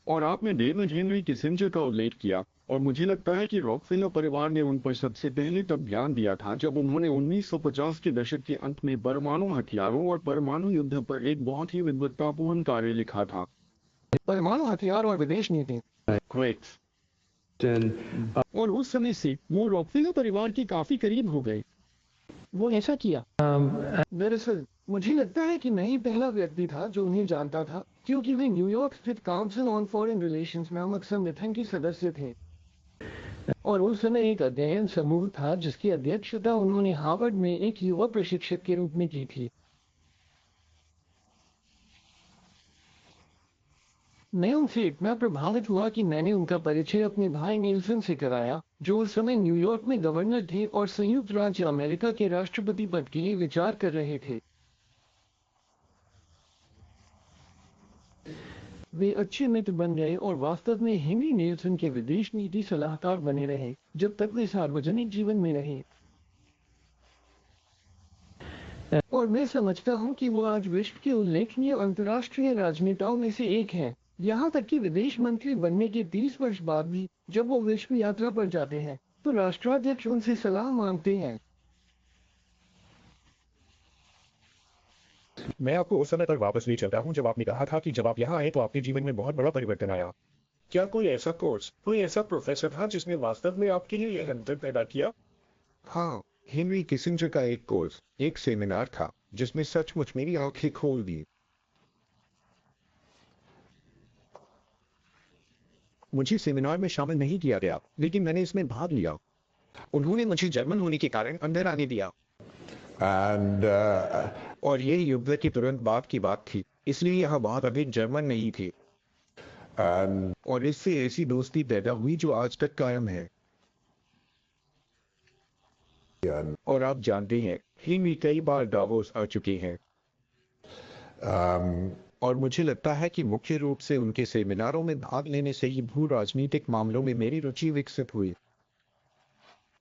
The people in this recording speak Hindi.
और आपने डेविड हेनरी किसिंजर का उल्लेख किया, और मुझे लगता है कि रॉकफेलर परिवार ने उन पर सबसे पहले तब ध्यान दिया था जब उन्होंने 1950 के दशक के अंत में परमाणु हथियारों और परमाणु युद्ध पर एक बहुत ही विद्वत्तापूर्ण कार्य लिखा था। परमाणु हथियार और विदेश नीति। Correct। And और उस समय से वो रॉकफेलर परिवार के काफी करीब हो गए। वो ऐसा किया। दरअसल मुझे लगता है कि मैं ही पहला व्यक्ति था जो उन्हें जानता था, क्योंकि वे न्यूयॉर्क स्थित काउंसिल ऑन फॉरेन रिलेशंस नामक संगठन के सदस्य थे और उस समय एक अध्ययन समूह था जिसकी अध्यक्षता उन्होंने हार्वर्ड में एक युवा प्रशिक्षक के रूप में की थी। मैं उनसे इतना प्रभावित हुआ कि मैंने उनका परिचय अपने भाई नील्सन से कराया, जो उस समय न्यूयॉर्क में गवर्नर थे और संयुक्त राज्य अमेरिका के राष्ट्रपति पद के लिए विचार कर रहे थे। वे अच्छे मित्र बन गए और वास्तव में हेनरी नील्सन के विदेश नीति सलाहकार बने रहे जब तक वे सार्वजनिक जीवन में रहे। और मैं समझता हूँ कि वो आज विश्व के उल्लेखनीय अंतर्राष्ट्रीय राजनेताओं में से एक हैं, यहाँ तक कि विदेश मंत्री बनने के 30 वर्ष बाद भी जब वो विश्व यात्रा पर जाते हैं तो राष्ट्राध्यक्ष उनसे सलाह मांगते हैं। मैं आपको उस समय तक वापस ले चलता हूँ जब आपने कहा था कि जब आप यहाँ आए तो आपके जीवन में बहुत बड़ा परिवर्तन आया। क्या कोई ऐसा कोर्स, कोई ऐसा प्रोफेसर था जिसने वास्तव में आपके लिए यह अंतर पैदा किया? हाँ, हेनरी किसिंजर का एक कोर्स, एक सेमिनार था जिसमें सचमुच मेरी आंखें खोल दी। मुझे सेमिनार में शामिल नहीं किया गया, लेकिन मैंने इसमें भाग लिया। उन्होंने मुझे जर्मन होने के कारण अंदर आने दिया। And और ये युद्ध के तुरंत बाद की बात थी, इसलिए यह बात अभी जर्मन नहीं थी। and और इससे ऐसी दोस्ती पैदा हुई जो आज तक कायम है। and और आप जानते हैं, हेनरी कई बार डावोस आ चुके हैं। और मुझे लगता है कि मुख्य रूप से उनके सेमिनारों में भाग लेने से ही भू राजनीतिक मामलों में मेरी रुचि विकसित हुई।